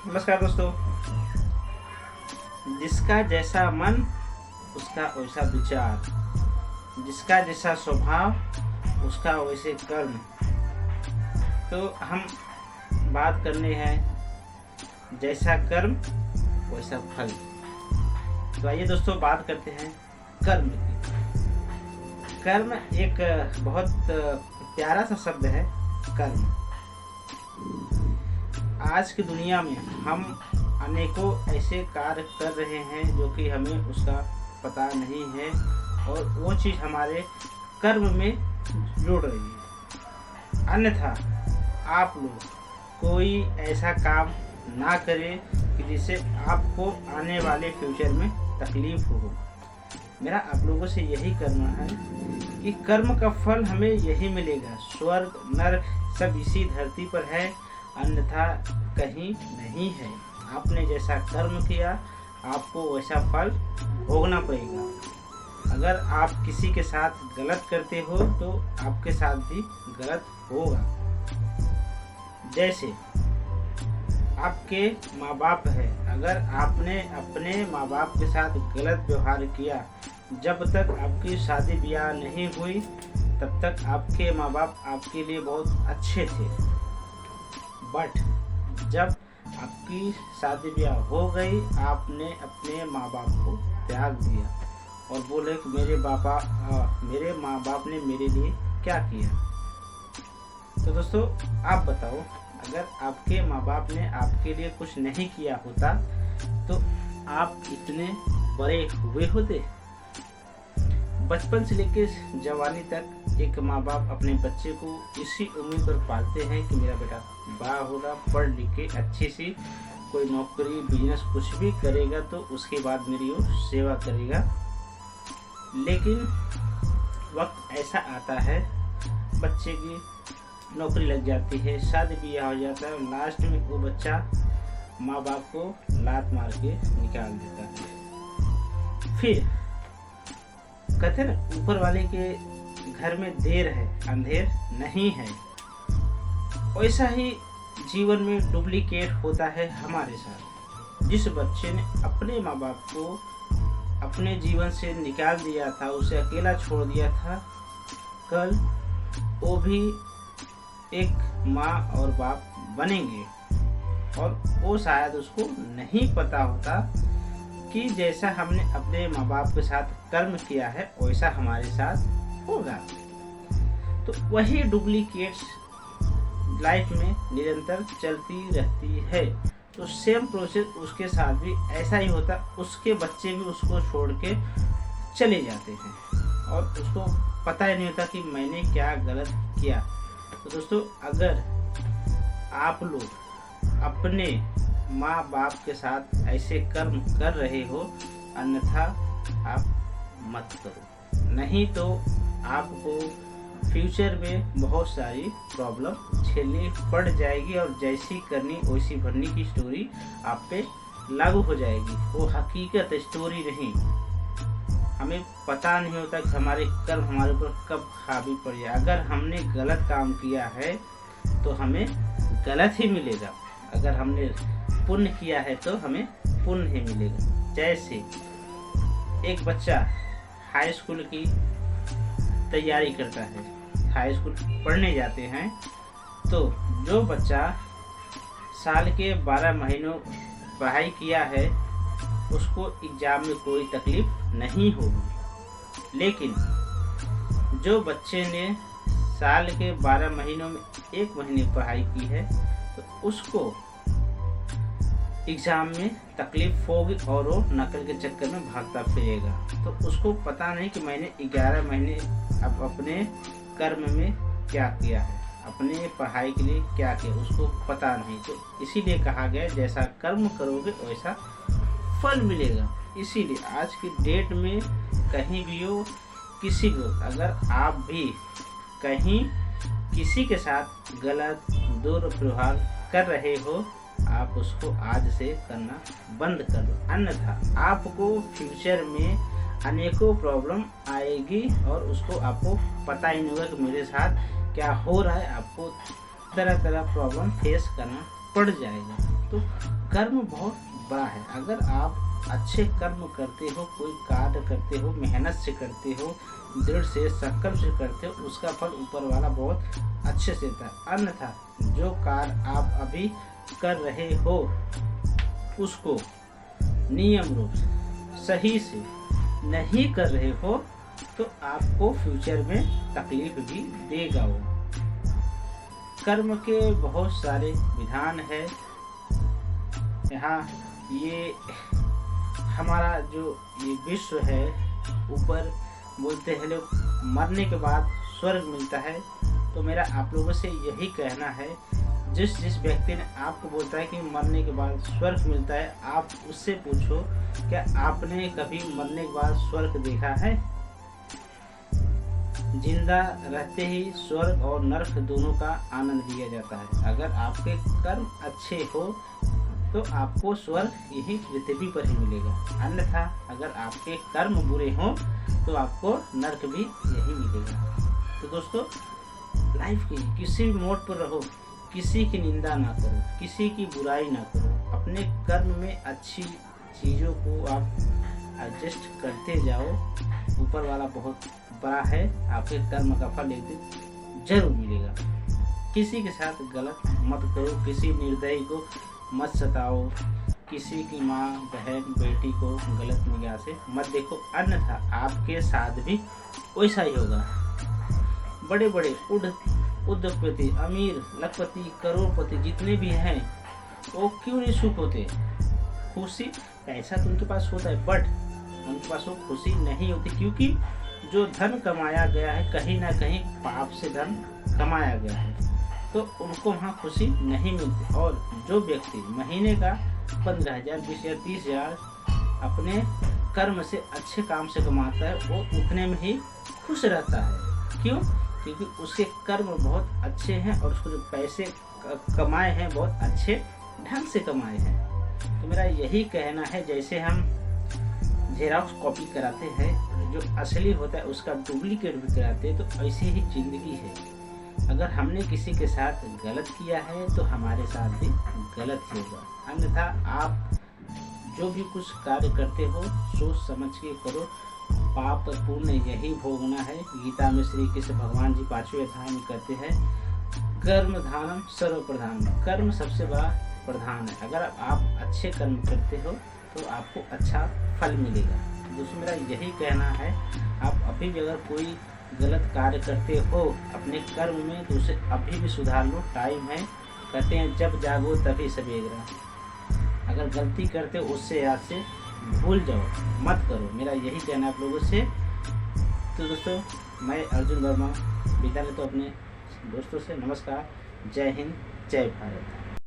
नमस्कार दोस्तों। जिसका जैसा मन उसका वैसा विचार, जिसका जैसा स्वभाव उसका वैसे कर्म। तो हम बात करने हैं जैसा कर्म वैसा फल। तो आइए दोस्तों बात करते हैं कर्म की। कर्म एक बहुत प्यारा सा शब्द है। कर्म आज की दुनिया में हम अनेकों ऐसे कार्य कर रहे हैं जो कि हमें उसका पता नहीं है और वो चीज़ हमारे कर्म में जुड़ रही है। अन्यथा आप लोग कोई ऐसा काम ना करें कि जिससे आपको आने वाले फ्यूचर में तकलीफ हो। मेरा आप लोगों से यही करना है कि कर्म का फल हमें यही मिलेगा। स्वर्ग नरक सब इसी धरती पर है, अन्यथा कहीं नहीं है। आपने जैसा कर्म किया आपको वैसा फल भोगना पड़ेगा। अगर आप किसी के साथ गलत करते हो तो आपके साथ भी गलत होगा। जैसे आपके माँ बाप है, अगर आपने अपने माँ बाप के साथ गलत व्यवहार किया, जब तक आपकी शादी ब्याह नहीं हुई तब तक आपके माँ बाप आपके लिए बहुत अच्छे थे। बट जब आपकी शादी ब्याह हो गई, आपने अपने माँ बाप को त्याग दिया और बोले कि मेरे मेरे माँ बाप ने मेरे लिए क्या किया। तो दोस्तों आप बताओ, अगर आपके माँ बाप ने आपके लिए कुछ नहीं किया होता तो आप इतने बड़े हुए होते? बचपन से लेकर जवानी तक एक माँ बाप अपने बच्चे को इसी उम्मीद पर पालते हैं कि मेरा बेटा बड़ा होगा, पढ़ लिख के अच्छी सी कोई नौकरी बिजनेस कुछ भी करेगा तो उसके बाद मेरी वो सेवा करेगा। लेकिन वक्त ऐसा आता है, बच्चे की नौकरी लग जाती है, शादी ब्याह हो जाता है, लास्ट में वो बच्चा माँ बाप को लात मार के निकाल देता है। फिर कहते हैं ना, ऊपर वाले के घर में देर है अंधेर नहीं है। वैसा ही जीवन में डुप्लीकेट होता है हमारे साथ। जिस बच्चे ने अपने माँ बाप को अपने जीवन से निकाल दिया था, उसे अकेला छोड़ दिया था, कल वो भी एक माँ और बाप बनेंगे और वो शायद उसको नहीं पता होता कि जैसा हमने अपने माँ बाप के साथ कर्म किया है वैसा हमारे साथ होगा। तो वही डुप्लीकेट्स लाइफ में निरंतर चलती रहती है। तो सेम प्रोसेस उसके साथ भी ऐसा ही होता, उसके बच्चे भी उसको छोड़ के चले जाते हैं और उसको पता ही नहीं होता कि मैंने क्या गलत किया। तो दोस्तों अगर आप लोग अपने माँ बाप के साथ ऐसे कर्म कर रहे हो, अन्यथा आप मत करो, नहीं तो आपको फ्यूचर में बहुत सारी प्रॉब्लम झेलनी पड़ जाएगी और जैसी करनी वैसी भरनी की स्टोरी आप पे लागू हो जाएगी। वो हकीकत स्टोरी नहीं। हमें पता नहीं होता कि हमारे कर्म हमारे ऊपर कब हावी पड़ जाए। अगर हमने गलत काम किया है तो हमें गलत ही मिलेगा, अगर हमने पुण्य किया है तो हमें पुण्य ही मिलेगा। जैसे एक बच्चा हाई स्कूल की तैयारी करता है, हाई स्कूल पढ़ने जाते हैं, तो जो बच्चा साल के 12 महीनों पढ़ाई किया है उसको एग्ज़ाम में कोई तकलीफ नहीं होगी। लेकिन जो बच्चे ने साल के 12 महीनों में 1 महीने पढ़ाई की है तो उसको एग्ज़ाम में तकलीफ होगी और वो नकल के चक्कर में भागता फिरेगा। तो उसको पता नहीं कि मैंने 11 महीने अब अपने कर्म में क्या किया है, अपने पढ़ाई के लिए क्या किया, उसको पता नहीं। तो इसीलिए कहा गया जैसा कर्म करोगे वैसा फल मिलेगा। इसीलिए आज की डेट में कहीं भी हो, किसी को अगर आप भी कहीं किसी के साथ गलत दुर्व्यवहार कर रहे हो, आप उसको आज से करना बंद कर दो, अन्यथा आपको फ्यूचर में अनेकों प्रॉब्लम आएगी और उसको आपको पता ही नहीं होगा कि मेरे साथ क्या हो रहा है। आपको तरह तरह प्रॉब्लम फेस करना पड़ जाएगा। तो कर्म बहुत बड़ा है। अगर आप अच्छे कर्म करते हो, कोई कार्य करते हो, मेहनत से करते हो, दृढ़ से संकल्प से करते हो, उसका फल ऊपर वाला बहुत अच्छे से देता है। अन्यथा जो कार्य आप अभी कर रहे हो उसको नियम रूप से सही से नहीं कर रहे हो तो आपको फ्यूचर में तकलीफ भी देगा। वो कर्म के बहुत सारे विधान है। यहाँ ये हमारा जो ये विश्व है, ऊपर बोलते हैं लोग मरने के बाद स्वर्ग मिलता है। तो मेरा आप लोगों से यही कहना है, जिस व्यक्ति ने आपको बोलता है कि मरने के बाद स्वर्ग मिलता है, आप उससे पूछो क्या आपने कभी मरने के बाद स्वर्ग देखा है? जिंदा रहते ही स्वर्ग और नरक दोनों का आनंद लिया जाता है। अगर आपके कर्म अच्छे हो तो आपको स्वर्ग यही पृथ्वी पर ही मिलेगा, अन्यथा अगर आपके कर्म बुरे हों तो आपको नरक भी यही मिलेगा। तो दोस्तों, लाइफ की किसी भी मोड़ पर रहो, किसी की निंदा ना करो, किसी की बुराई ना करो, अपने कर्म में अच्छी चीज़ों को आप एडजस्ट करते जाओ। ऊपर वाला बहुत बड़ा है, आपके कर्म का फल एक दिन जरूर मिलेगा। किसी के साथ गलत मत करो, किसी निर्दयी को मत सताओ, किसी की माँ बहन बेटी को गलत निगाह से मत देखो, अन्यथा आपके साथ भी वैसा ही होगा। बड़े बड़े उद्योगपति, अमीर, लखपति, करोड़पति जितने भी हैं वो क्यों नहीं सुख होते? खुशी, पैसा तो उनके पास होता है बट उनके पास वो खुशी नहीं होती, क्योंकि जो धन कमाया गया है कहीं ना कहीं पाप से धन कमाया गया है, तो उनको वहाँ खुशी नहीं मिलती। और जो व्यक्ति महीने का 15,000, 20,000, 30,000 अपने कर्म से अच्छे काम से कमाता है, वो उतने में ही खुश रहता है। क्यों? क्योंकि उसके कर्म बहुत अच्छे हैं और उसको जो पैसे कमाए हैं बहुत अच्छे ढंग से कमाए हैं। तो मेरा यही कहना है, जैसे हम जेरॉक्स कॉपी कराते हैं, जो असली होता है उसका डुप्लीकेट भी कराते हैं, तो ऐसी ही जिंदगी है। अगर हमने किसी के साथ गलत किया है तो हमारे साथ भी गलत ही होगा, अन्यथा आप जो भी कुछ कार्य करते हो सोच समझ के करो। पाप पूर्ण यही भोगना है। गीता में श्री कृष्ण भगवान जी 5वें अध्याय में कहते हैं, कर्म धानम सर्व प्रधान, कर्म सबसे बड़ा प्रधान है। अगर आप अच्छे कर्म करते हो तो आपको अच्छा फल मिलेगा। दोस्तों, मेरा यही कहना है, आप अभी भी अगर कोई गलत कार्य करते हो अपने कर्म में तो उसे अभी भी सुधार लो, टाइम है। कहते हैं जब जागो तभी सवेरा। अगर गलती करते हो उससे आज से भूल जाओ, मत करो। मेरा यही कहना है आप लोगों से। तो दोस्तों, मैं अर्जुन वर्मा विदा लेता हूं अपने दोस्तों से। नमस्कार, जय हिंद, जय भारत।